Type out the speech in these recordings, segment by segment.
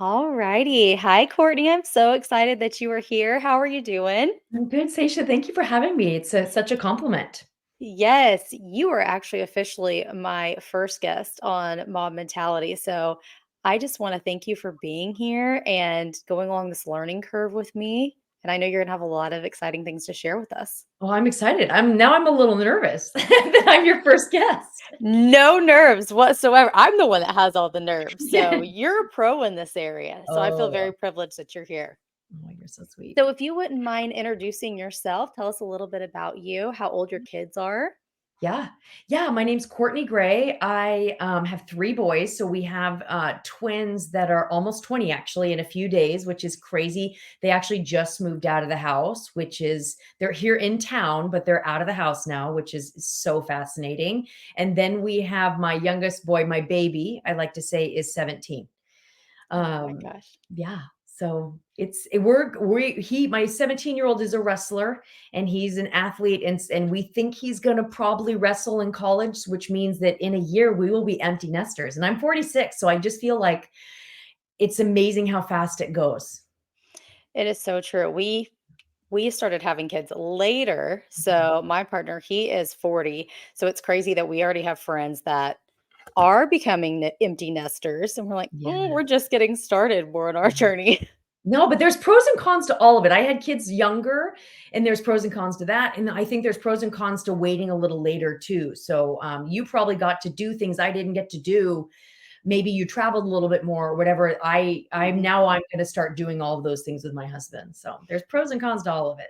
All righty. Hi, Courtney. I'm so excited that you are here. How are you doing? I'm good, Seisha. Thank you for having me. It's such a compliment. Yes, you are actually officially my first guest on MOBB Mentality. So I just want to thank you for being here and going along this learning curve with me. And I know you're going to have a lot of exciting things to share with us. Oh, I'm excited. I'm a little nervous that I'm your first guest. No nerves whatsoever. I'm the one that has all the nerves. So Yeah. you're a pro in this area. So I feel Oh, very privileged that you're here. oh, you're so sweet. So, if you wouldn't mind introducing yourself, tell us a little bit about you, how old your kids are. Yeah. Yeah. My name's Courtney Gray. I have three boys. So we have twins that are almost 20 actually in a few days, which is crazy. They actually just moved out of the house, they're here in town, but they're out of the house now, which is so fascinating. And then we have my youngest boy, my baby, I like to say is 17. Oh my Um, gosh. yeah. So we my 17-year-old is a wrestler and he's an athlete and we think he's going to probably wrestle in college, which means that in a year we will be empty nesters. And I'm 46, so I just feel like it's amazing how fast it goes. It is so true. We started having kids later. Mhm. So my partner, he is 40. So it's crazy that we already have friends that are becoming empty nesters. And we're like, Yeah. we're just getting started. We're on our journey. No, but there's pros and cons to all of it. I had kids younger, and there's pros and cons to that, and I think there's pros and cons to waiting a little later too. So, you probably got to do things I didn't get to do. Maybe you traveled a little bit more or whatever. Mhm. I'm gonna start doing all of those things with my husband. So, there's pros and cons to all of it.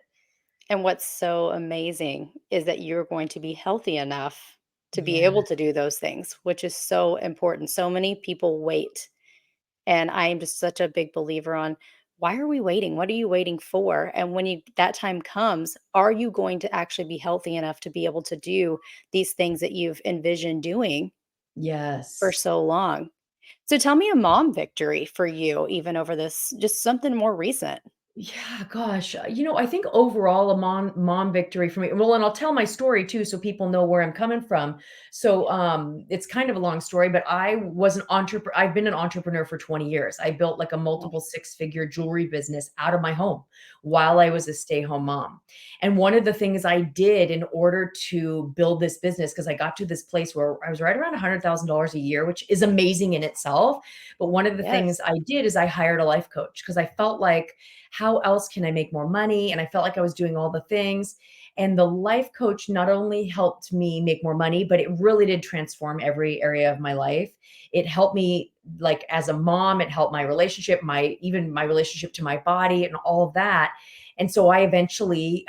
And what's so amazing is that you're going to be healthy enough to be Yeah. able to do those things, which is so important. So many people wait. And I am just such a big believer on why are we waiting? What are you waiting for? And when that time comes, are you going to actually be healthy enough to be able to do these things that you've envisioned doing for Yes. so long? So tell me a mom victory for you, even over this, just something more recent. Yeah, gosh. I think overall a mom victory for me. Well, and I'll tell my story too so people know where I'm coming from. So, it's kind of a long story, but I've been an entrepreneur for 20 years. I built like a Oh, multiple six-figure jewelry business out of my home while I was a stay-home mom. And one of the things I did in order to build this business, because I got to this place where I was right around $100,000 a year, which is amazing in itself. But one of the things yes. I did is I hired a life coach because I felt like how else can I make more money? And I felt like I was doing all the things. And the life coach not only helped me make more money, but it really did transform every area of my life. It helped me like as a mom, it helped my relationship, my even my relationship to my body and all of that. And so I eventually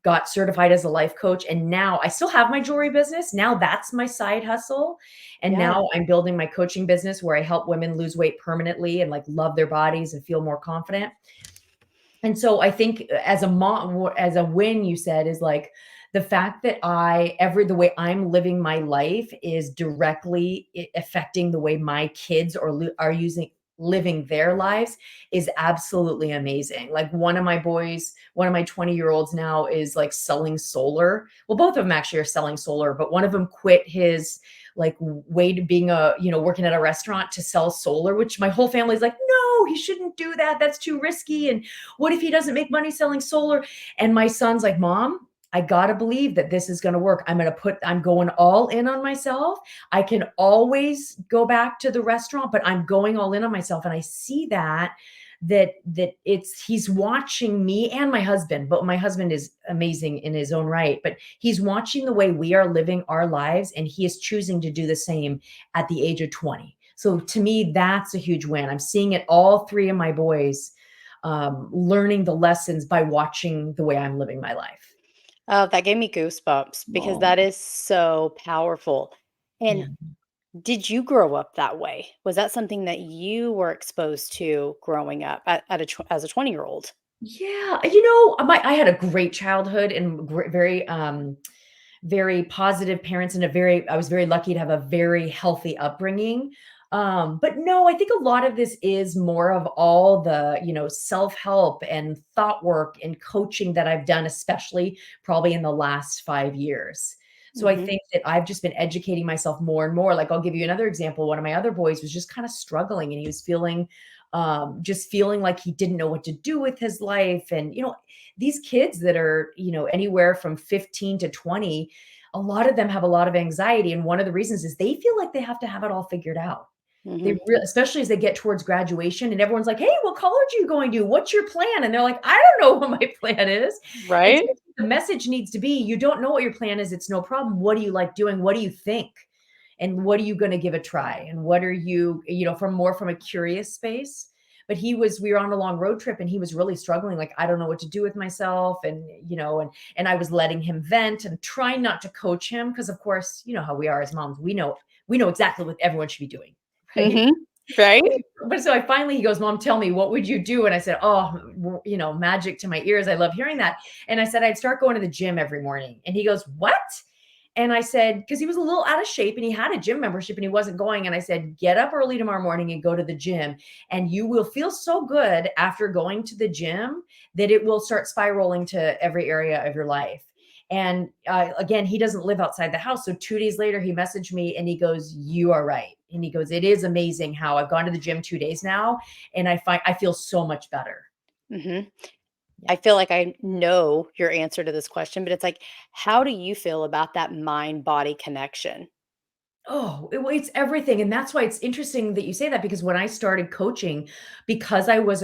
got certified as a life coach. And now I still have my jewelry business. Now that's my side hustle. And Yeah. now I'm building my coaching business where I help women lose weight permanently and like love their bodies and feel more confident. And so I think as a mom, as a win, you said is like the fact that the way I'm living my life is directly affecting the way my kids are using living their lives is absolutely amazing. Like one of my 20-year-olds now is like selling solar. Well, both of them actually are selling solar, but one of them quit his like way to being working at a restaurant to sell solar, which my whole family's like, no, he shouldn't do that. That's too risky. And what if he doesn't make money selling solar? And my son's like, Mom, I gotta believe that this is gonna work. I'm going all in on myself. I can always go back to the restaurant, but I'm going all in on myself. And I see that he's watching me and my husband, but my husband is amazing in his own right, but he's watching the way we are living our lives and he is choosing to do the same at the age of 20. So to me, that's a huge win. I'm seeing it all three of my boys learning the lessons by watching the way I'm living my life. Oh, that gave me goosebumps because Oh, that is so powerful. yeah. And did you grow up that way? Was that something that you were exposed to growing up as a 20-year-old? Yeah, I had a great childhood and very positive parents and I was very lucky to have a very healthy upbringing. But no, I think a lot of this is more of all the, self-help and thought work and coaching that I've done, especially probably in the last 5 years. So I Mhm. think that I've just been educating myself more and more. Like, I'll give you another example. One of my other boys was just kind of struggling and he was feeling just feeling like he didn't know what to do with his life. And, these kids that are, anywhere from 15 to 20, a lot of them have a lot of anxiety. And one of the reasons is they feel like they have to have it all figured out. Mhm. Especially as they get towards graduation and everyone's like, "Hey, what college are you going to? What's your plan?" And they're like, "I don't know what my plan is." And Right? so the message needs to be, you don't know what your plan is, it's no problem. What do you like doing? What do you think? And what are you gonna give a try? And what are you, from a curious space? But we were on a long road trip and he was really struggling, like, I don't know what to do with myself. And, and I was letting him vent and trying not to coach him because of course, you know how we are as moms. We know exactly what everyone should be doing, right? Mhm. Right? But so he goes, "Mom, tell me, what would you do?" And I said, "Oh, magic to my ears. I love hearing that." And I said, "I'd start going to the gym every morning." And he goes, "What?" And I said, because he was a little out of shape and he had a gym membership and he wasn't going. And I said, "Get up early tomorrow morning and go to the gym. And you will feel so good after going to the gym that it will start spiraling to every area of your life." And again, he doesn't live outside the house. So 2 days later, he messaged me and he goes, "You are right." And he goes, "It is amazing how I've gone to the gym 2 days now. And I feel so much better." Mhm. Yeah. I feel like I know your answer to this question, but it's like, how do you feel about that mind body connection? Oh, it's everything, and that's why it's interesting that you say that because when I started coaching, because I was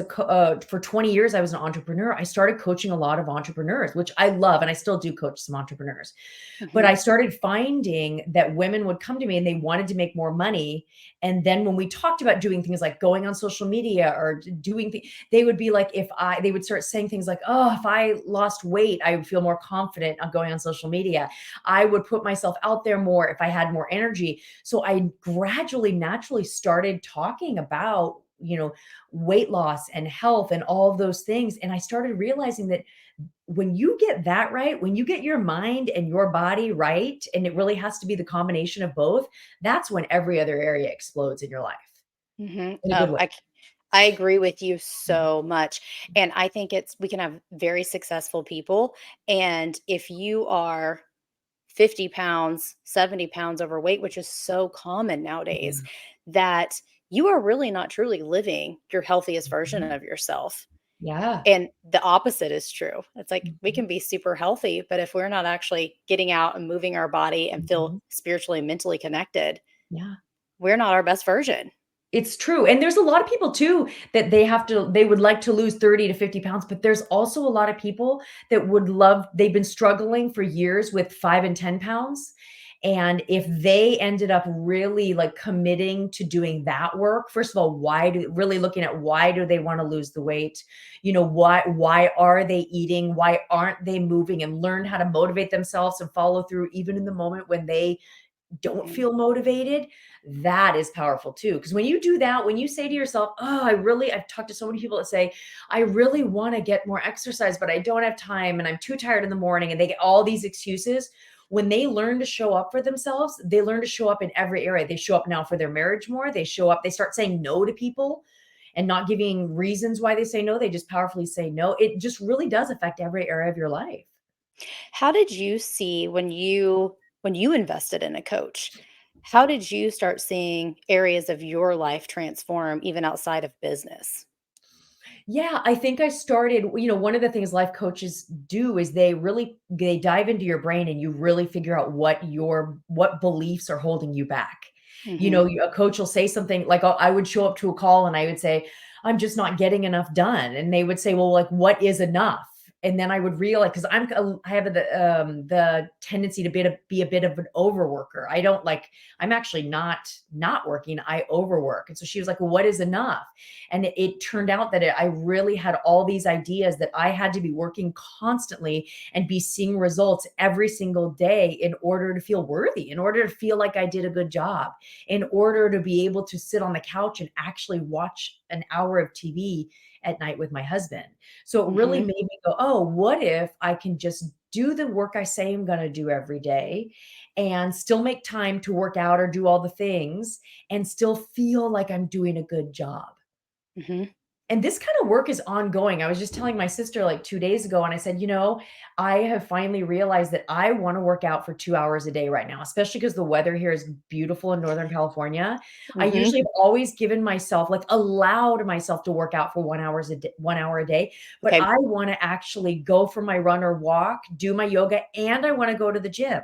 for 20 years, I was an entrepreneur, I started coaching a lot of entrepreneurs, which I love, and I still do coach some entrepreneurs. But Mhm. I started finding that women would come to me and they wanted to make more money, and then when we talked about doing things like going on social media or doing things, they would be like, they would start saying things like, "Oh, if I lost weight, I would feel more confident on going on social media. I would put myself out there more if I had more energy." So I gradually, naturally started talking about, weight loss and health and all of those things. And I started realizing that when you get that right, when you get your mind and your body right, and it really has to be the combination of both, that's when every other area explodes in your life Mhm. in a good way. I agree with you so much. And I think we can have very successful people. And if you are 50 pounds, 70 pounds overweight, which is so common nowadays, Yeah. that you are really not truly living your healthiest version Mhm. of yourself. Yeah. And the opposite is true. It's like we Mhm. can be super healthy, but if we're not actually getting out and moving our body and feel Mhm. spiritually and mentally connected, Yeah. we're not our best version. It's true, and there's a lot of people too that they would like to lose 30 to 50 pounds, but there's also a lot of people that they've been struggling for years with 5 and 10 pounds, and if they ended up really, like, committing to doing that work, first of all, really looking at why do they wanna lose the weight? Why are they eating? Why aren't they moving? And learn how to motivate themselves and follow through even in the moment when they don't Mhm. feel motivated, that is powerful too. Because when you do that, when you say to yourself, "Oh, I've talked to so many people that say, I really want to get more exercise, but I don't have time and I'm too tired in the morning." And they get all these excuses. When they learn to show up for themselves, they learn to show up in every area. They show up now for their marriage more. They start saying no to people and not giving reasons why they say no. They just powerfully say no. It just really does affect every area of your life. How did you see when you invested in a coach? How did you start seeing areas of your life transform even outside of business? Yeah, I think I started, one of the things life coaches do is they dive into your brain and you really figure out what beliefs are holding you back. Mhm. A coach will say something like, I would show up to a call and I would say, "I'm just not getting enough done." And they would say, "Well, like, what is enough?" And then I would realize, because I have the tendency to be a bit of an overworker. I'm actually not working. I overwork. And so she was like, "Well, what is enough?" And it turned out that I really had all these ideas that I had to be working constantly and be seeing results every single day in order to feel worthy, in order to feel like I did a good job, in order to be able to sit on the couch and actually watch an hour of TV at night with my husband. So it really Mhm. made me go, "Oh, what if I can just do the work I say I'm going to do every day and still make time to work out or do all the things and still feel like I'm doing a good job?" Mhm. And this kind of work is ongoing. I was just telling my sister like 2 days ago, and I said, I have finally realized that I wanna work out for 2 hours a day right now, especially because the weather here is beautiful in Northern California. I Mhm. usually have always given myself like, allowed myself to work out for 1 hour a day, but Okay. I wanna actually go for my run or walk, do my yoga, and I wanna go to the gym.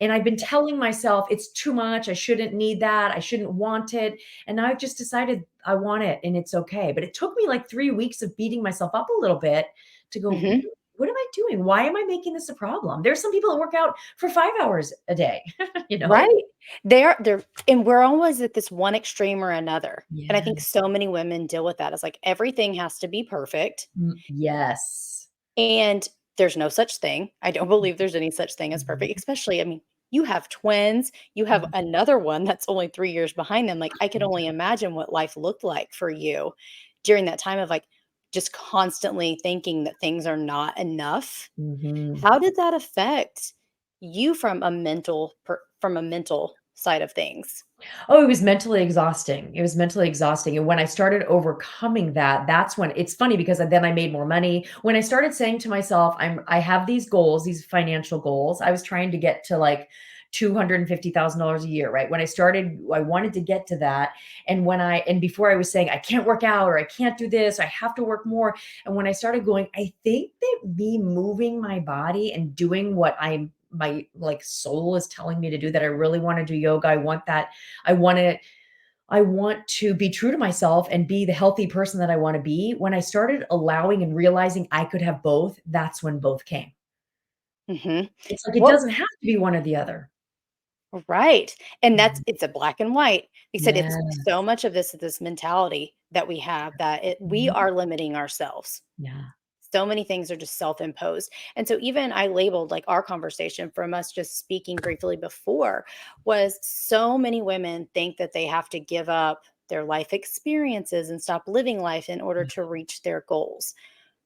And I've been telling myself it's too much. I shouldn't need that. I shouldn't want it. And now I've just decided I want it and it's okay. But it took me like 3 weeks of beating myself up a little bit to go, Mhm. what am I doing? Why am I making this a problem? There's some people that work out for 5 hours a day, you know? Right. They're and we're always at this one extreme or another. And I think Yeah. so many women deal with that. It's like everything has to be perfect, Yes. and there's no such thing. I don't believe there's any such thing as perfect, Mhm. especially, I mean, you have twins, you have Mhm. another one that's only 3 years behind them. Like, I could only imagine what life looked like for you during that time of, like, just constantly thinking that things are not enough. Mhm. How did that affect you from a mental side of things? Oh, it was mentally exhausting. It was mentally exhausting, and when I started overcoming that, that's when it's funny because then I made more money. When I started saying to myself, I have these goals, these financial goals. I was trying to get to like $250,000 a year, right? When I started, I wanted to get to that. And before I was saying, I can't work out or I can't do this, I have to work more. And when I started going, I think that me moving my body and doing what my like soul is telling me to do, that I really want to do yoga. I want that. I want to I want to be true to myself and be the healthy person that I want to be. When I started allowing and realizing I could have both, that's when both came. Mhm. It's like it What doesn't have to be one or the other. Right, and that's Mhm. it's a black and white. He said it's so Yes. much of this mentality that we have that we Mhm. are limiting ourselves. Yeah. So many things are just self-imposed. And so even I labeled like our conversation from us just speaking briefly before was so many women think that they have to give up their life experiences and stop living life in order to reach their goals.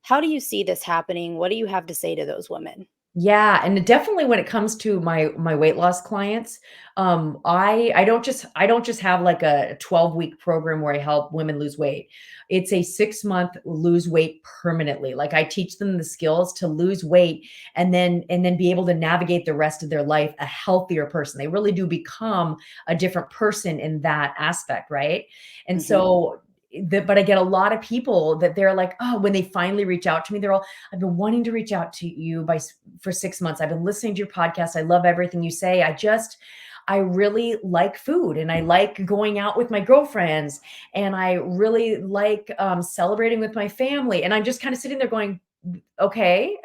How do you see this happening? What do you have to say to those women? Yeah, and definitely when it comes to my weight loss clients, I don't just have like a 12-week program where I help women lose weight. It's a 6-month lose weight permanently. Like I teach them the skills to lose weight and then be able to navigate the rest of their life a healthier person. They really do become a different person in that aspect, right? And Mhm. so but I get a lot of people that they're like, oh, when they finally reach out to me, they're all, I've been wanting to reach out to you for 6 months. I've been listening to your podcast. I love everything you say. I really like food and I like going out with my girlfriends and I really like celebrating with my family. And I'm just kind of sitting there going, okay.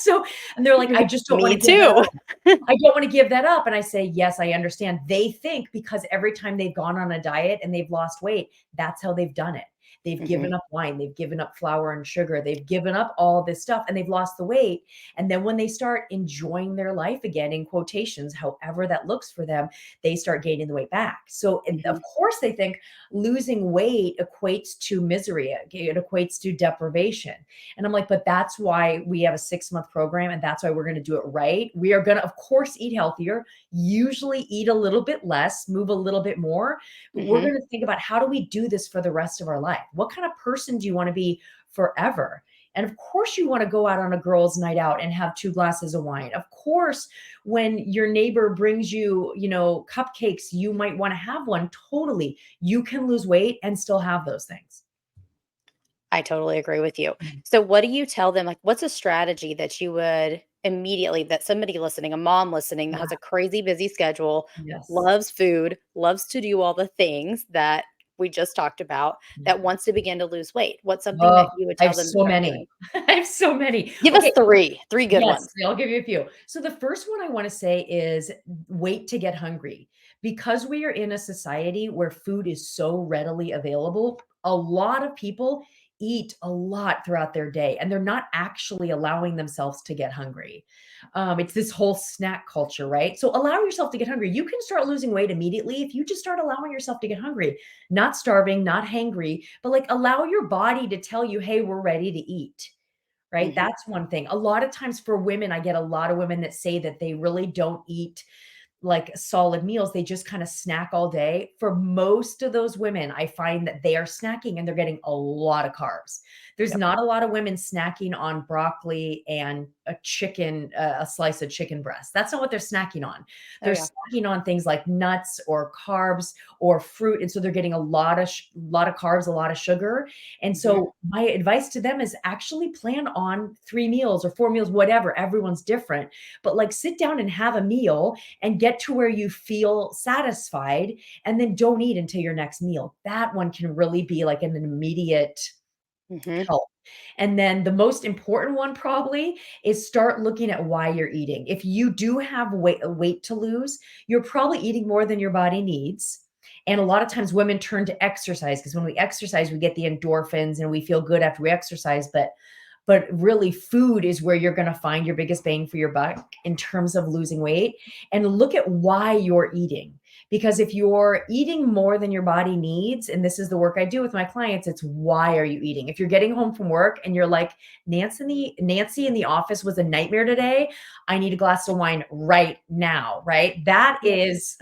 So, and they're like, I just don't want Me to give that too. up. I don't want to give that up. And I say, yes, I understand. They think because every time they've gone on a diet and they've lost weight, that's how they've done it. They've given Mhm. up wine, they've given up flour and sugar, they've given up all this stuff and they've lost the weight. And then when they start enjoying their life again, in quotations, however that looks for them, they start gaining the weight back. So, and of Mhm. course, they think losing weight equates to misery, it equates to deprivation. And I'm like, but that's why we have a 6-month program and that's why we're going to do it right. We are going to, of course, eat healthier, usually eat a little bit less, move a little bit more. But we're Mhm. going to think about how do we do this for the rest of our life? What kind of person do you want to be forever? And of course, you want to go out on a girls' night out and have 2 glasses of wine. Of course, when your neighbor brings you, cupcakes, you might want to have one. Totally. You can lose weight and still have those things. I totally agree with you. So what do you tell them? Like, what's a strategy that you would immediately that somebody listening, a mom listening that Yeah. has a crazy busy schedule, Yes. loves food, loves to do all the things that we just talked about, Yeah. that wants to begin to lose weight? What's something Oh, that you would I tell have them to so start many. doing? I have so many. Give us Okay, three good yes, ones. I'll give you a few. So the first one I wanna say is wait to get hungry. Because we are in a society where food is so readily available, a lot of people eat a lot throughout their day, and they're not actually allowing themselves to get hungry. It's this whole snack culture, right? So allow yourself to get hungry. You can start losing weight immediately if you just start allowing yourself to get hungry. Not starving, not hangry, but, like, allow your body to tell you, "Hey, we're ready to eat." Right? Mhm. That's one thing. A lot of times for women, I get a lot of women that say that they really don't eat like solid meals. They just kind of snack all day. For most of those women, I find that they are snacking and they're getting a lot of carbs. There's Yep. not a lot of women snacking on broccoli and a chicken, a slice of chicken breast. That's not what they're snacking on. Oh, They're yeah. snacking on things like nuts or carbs or fruit, and so they're getting a lot of carbs, a lot of sugar. And Mhm. so my advice to them is actually plan on 3 meals or 4 meals, whatever. Everyone's different, but like sit down and have a meal and get to where you feel satisfied, and then don't eat until your next meal. That one can really be like an immediate Mhm. help. And then the most important one probably is start looking at why you're eating. If you do have weight to lose, you're probably eating more than your body needs. And a lot of times women turn to exercise because when we exercise, we get the endorphins and we feel good after we exercise. But really, food is where you're going to find your biggest bang for your buck in terms of losing weight. And look at why you're eating. Because if you're eating more than your body needs, and this is the work I do with my clients, it's why are you eating? If you're getting home from work and you're like, Nancy in the office was a nightmare today. I need a glass of wine right now, right? That Yep. is,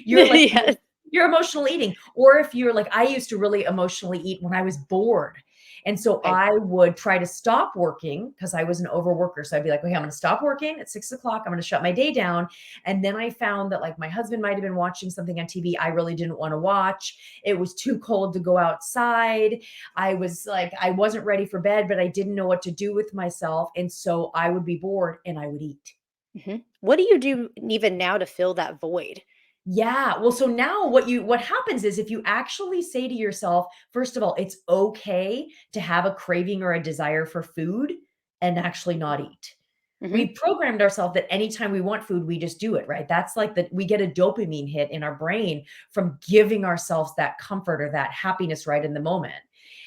you're like, Yes. you're emotional eating. Or if you're like, I used to really emotionally eat when I was bored. And so Okay. I would try to stop working because I was an overworker. So I'd be like, okay, I'm going to stop working at 6 o'clock. I'm going to shut my day down. And then I found that like my husband might have been watching something on TV I really didn't want to watch. It was too cold to go outside. I was like, I wasn't ready for bed, but I didn't know what to do with myself. And so I would be bored and I would eat. Mhm. What do you do even now to fill that void? Yeah. Well, so now what happens is if you actually say to yourself, first of all, it's okay to have a craving or a desire for food and actually not eat. We Mhm. programmed ourselves that anytime we want food, we just do it, right? That's like that we get a dopamine hit in our brain from giving ourselves that comfort or that happiness right in the moment.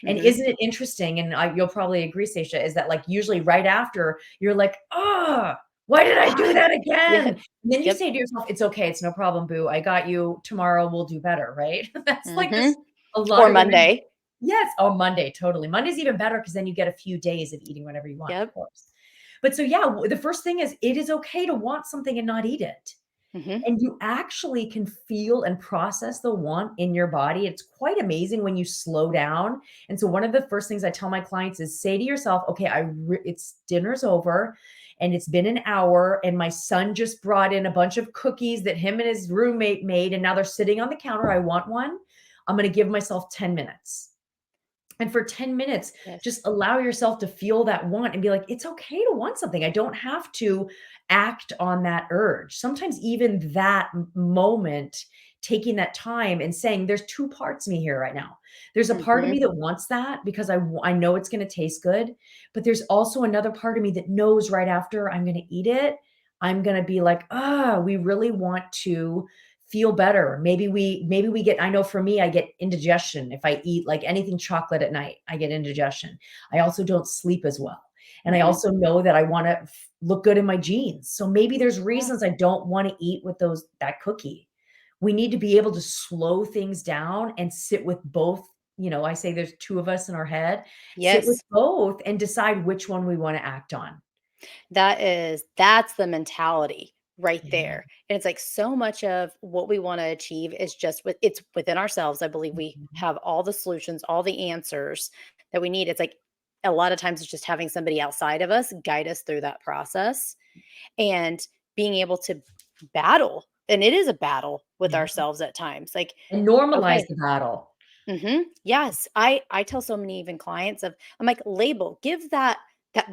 And Mhm. isn't it interesting? And you'll probably agree, Stacia, is that like usually right after you're like, oh, why did I do Ah, that again? yeah. And then you Yep. say to yourself, it's okay. It's no problem, boo. I got you. Tomorrow we'll do better, right? That's like this. Mhm. A lot Or of women. Monday. Yes. Oh, Monday. Totally. Monday's even better because then you get a few days of eating whatever you want, of Yep. course. But so, yeah, the first thing is it is okay to want something and not eat it. Mhm. And you actually can feel and process the want in your body. It's quite amazing when you slow down. And so one of the first things I tell my clients is say to yourself, okay, it's dinner's over and it's been an hour and my son just brought in a bunch of cookies that him and his roommate made and now they're sitting on the counter. I want one. I'm going to give myself 10 minutes. And for 10 minutes, Yes. just allow yourself to feel that want and be like, it's okay to want something. I don't have to act on that urge. Sometimes, even that moment, taking that time and saying, there's two parts of me here right now. There's a part of Mhm. me that wants that because I know it's going to taste good. But there's also another part of me that knows right after I'm going to eat it, I'm going to be like, we really want to feel better. Maybe we get I know for me, I get indigestion if I eat like anything chocolate at night. I get indigestion. I also don't sleep as well. And I Mhm. also know that I want to look good in my jeans. So maybe there's Yeah. reasons I don't want to eat with those that cookie. We need to be able to slow things down and sit with both. I say there's two of us in our head. Sit with Yes. both and decide which one we want to act on. That's the mentality right Yeah. there. And it's like so much of what we want to achieve is just it's within ourselves. I believe we Mhm. have all the solutions, all the answers that we need. It's like a lot of times it's just having somebody outside of us guide us through that process and being able to battle. And it is a battle with Yeah. ourselves at times. Like, And normalize okay, the battle. yes, I tell so many even clients of I'm like, label, give that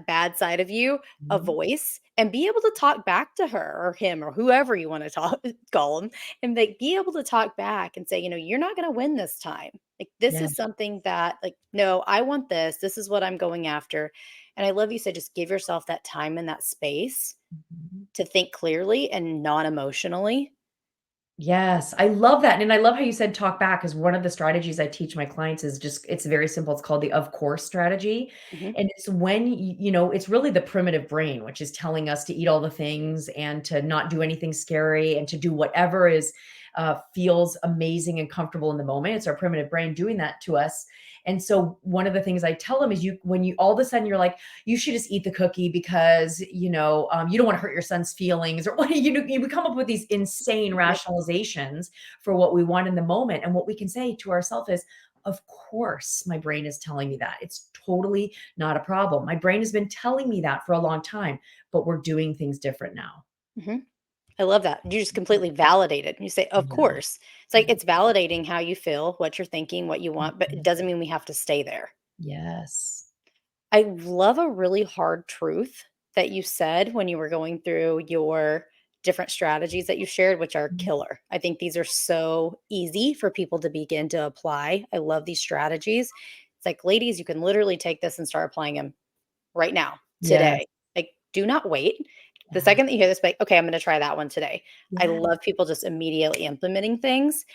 bad side of you a Mhm. voice and be able to talk back to her or him or whoever you want to talk call them and like be able to talk back and say, you're not going to win this time. Like this Yeah. is something that like no, I want this. This is what I'm going after. And I love you said just give yourself that time and that space Mhm. to think clearly and non emotionally. Yes, I love that, and I love how you said talk back. Because one of the strategies I teach my clients is just it's very simple, it's called the "of course" strategy, Hmm. and it's when it's really the primitive brain, which is telling us to eat all the things and to not do anything scary and to do whatever is, feels amazing and comfortable in the moment. It's our primitive brain doing that to us. And so one of the things I tell them is when you all of a sudden you're like, you should just eat the cookie because, you don't want to hurt your son's feelings or what, you come up with these insane rationalizations for what we want in the moment. And what we can say to ourselves is, of course, my brain is telling me that. It's totally not a problem. My brain has been telling me that for a long time, but we're doing things different now. Mhm. I love that. You just completely validate it. You say, "Of Yeah. course." It's like Yeah. it's validating how you feel, what you're thinking, what you want, but it Mhm. doesn't mean we have to stay there. Yes. I love a really hard truth that you said when you were going through your different strategies that you shared, which are Mhm. killer. I think these are so easy for people to begin to apply. I love these strategies. It's like, ladies, you can literally take this and start applying them right now, Yes. today. Like, do not wait. The Yeah. second that you hear this, like, okay, I'm going to try that one today. I Yeah. love people just immediately implementing things.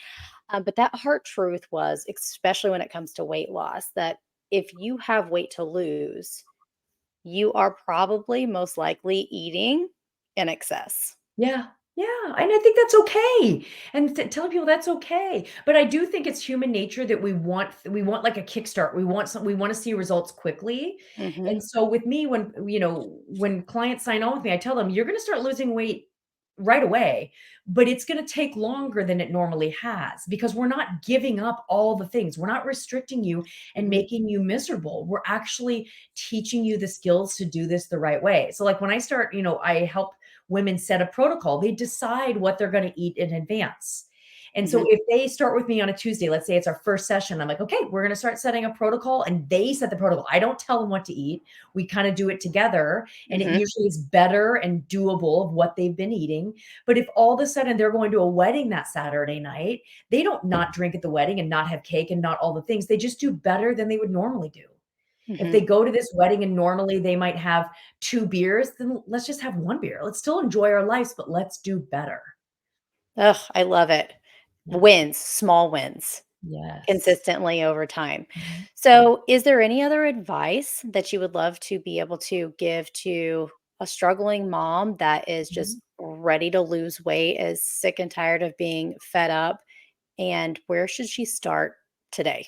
But that hard truth was, especially when it comes to weight loss, that if you have weight to lose, you are probably most likely eating in excess. Yeah. Yeah, and I think that's okay, and telling people that's okay, but I do think it's human nature that we want like a kickstart, we wanna see results quickly, Mhm, and so with me, when clients sign on with me, I tell them, "You're gonna start losing weight right away, but it's gonna take longer than it normally has, because we're not giving up all the things, we're not restricting you and mhm, making you miserable, we're actually teaching you the skills to do this the right way." So, like, when I start, I help women set a protocol. They decide what they're going to eat in advance. And so mhm, if they start with me on a Tuesday, let's say it's our first session, I'm like, okay, we're going to start setting a protocol, and they set the protocol. I don't tell them what to eat. We kind of do it together, and it mhm, usually is better and doable of what they've been eating. But if all of a sudden they're going to a wedding that Saturday night, they don't not drink at the wedding and not have cake and not all the things. They just do better than they would normally do. If they mhm. go to this wedding and normally they might have 2 beers, then let's just have 1 beer. Let's still enjoy our lives, but let's do better. Ugh, I love it. Yeah. Wins, small wins, Yes. consistently over time. Mhm. So, is there any other advice that you would love to be able to give to a struggling mom that is Mhm. just ready to lose weight, is sick and tired of being fed up, and where should she start today?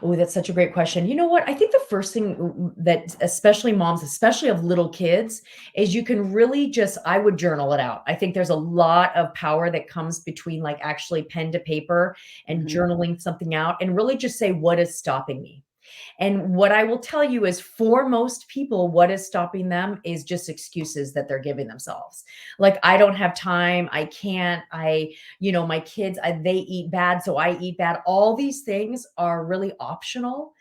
Oh, that's such a great question. You know what? I think the first thing that especially moms, especially of little kids, is you can really just I would journal it out. I think there's a lot of power that comes between like actually pen to paper and Mhm, journaling something out and really just say what is stopping me. And what I will tell you is for most people, what is stopping them is just excuses that they're giving themselves. Like, I don't have time. I can't. My kids, they eat bad. So I eat bad. All these things are really optional.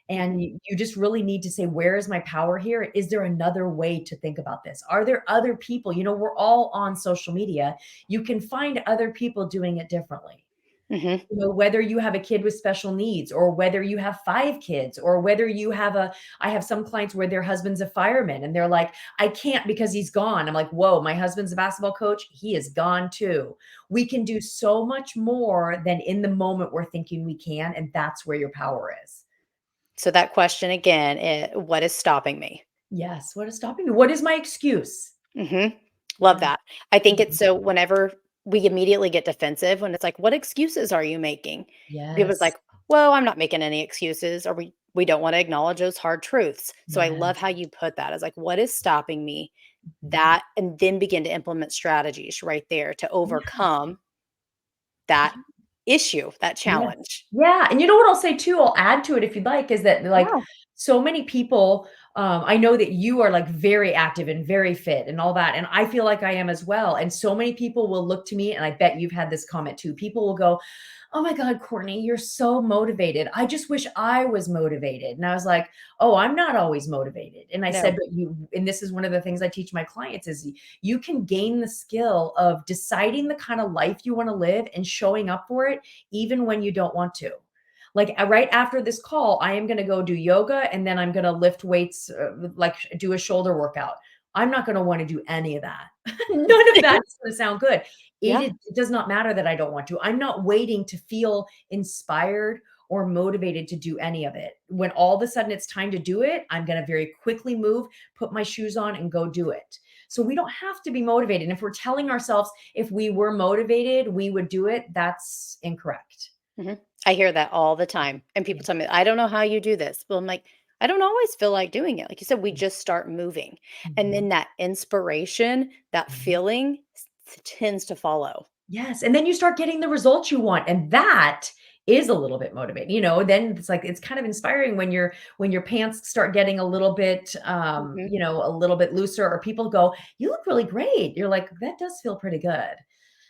mhm, And you just really need to say, where is my power here? Is there another way to think about this? Are there other people? We're all on social media. You can find other people doing it differently. mhm. Whether you have a kid with special needs or whether you have 5 kids or whether you have I have some clients where their husband's a fireman and they're like, "I can't because he's gone." I'm like, "Whoa, my husband's a basketball coach. He is gone too." We can do so much more than in the moment we're thinking we can, and that's where your power is. So that question again, what is stopping me? Yes. What is stopping me? What is my excuse? Mhm. Love Yeah. that. I think it's Mhm. so whenever we immediately get defensive when it's like, "What excuses are you making?" People's Yes. like, "Well, I'm not making any excuses," or we don't wanna acknowledge those hard truths. So I love Yes. how you put that as like, "What is stopping me?" Mhm. That and then begin to implement strategies right there to Yeah. overcome that issue, that Yeah. challenge. Yeah, and you know what I'll say too, I'll add to it if you'd like, is that, like, Yeah. so many people, I know that you are, like, very active and very fit and all that, and I feel like I am as well, and so many people will look to me, and I bet you've had this comment too. People will go, "Oh my god, Courtney, you're so motivated. I just wish I was motivated." And I was like, "Oh, I'm not always motivated." And I said, No. "But and this is one of the things I teach my clients is you can gain the skill of deciding the kind of life you wanna live and showing up for it even when you don't want to. Like, right after this call, I am going to go do yoga and then I'm going to lift weights, like do a shoulder workout. I'm not going to want to do any of that. None of that is going to sound good. Yeah. It does not matter that I don't want to. I'm not waiting to feel inspired or motivated to do any of it. When all of a sudden it's time to do it, I'm going to very quickly move, put my shoes on, and go do it. So we don't have to be motivated. And if we're telling ourselves if we were motivated, we would do it, that's incorrect. Mhm. I hear that all the time, and Yeah. people tell me, "I don't know how you do this." Well, I'm like, "I don't always feel like doing it." Like you said, we just start moving, and Mhm. then that inspiration, that Mhm. feeling tends to follow. Yes, and then you start getting the results you want, and that is a little bit motivating, then it's like it's kind of inspiring when your pants start getting a little bit, Mhm. a little bit looser or people go, "You look really great." You're like, "That does feel pretty good."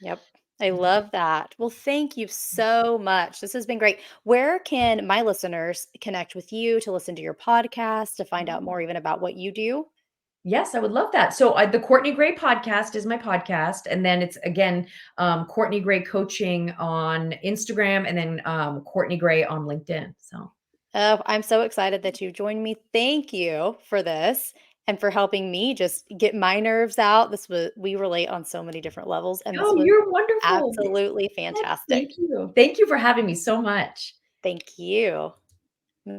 Yep. I love that. Well, thank you so much. This has been great. Where can my listeners connect with you to listen to your podcast, to find out Yeah. more even about what you do? Yes, I would love that. So, the Courtney Gray podcast is my podcast, and then it's again, Courtney Gray Coaching on Instagram, and then Courtney Gray on LinkedIn. So, Oh, I'm so excited that you joined me. Thank you for this and for helping me just get my nerves out. This was we relate on so many different levels, and this oh, was you're wonderful. absolutely Thank fantastic. you. Thank you for having me so much. Thank you.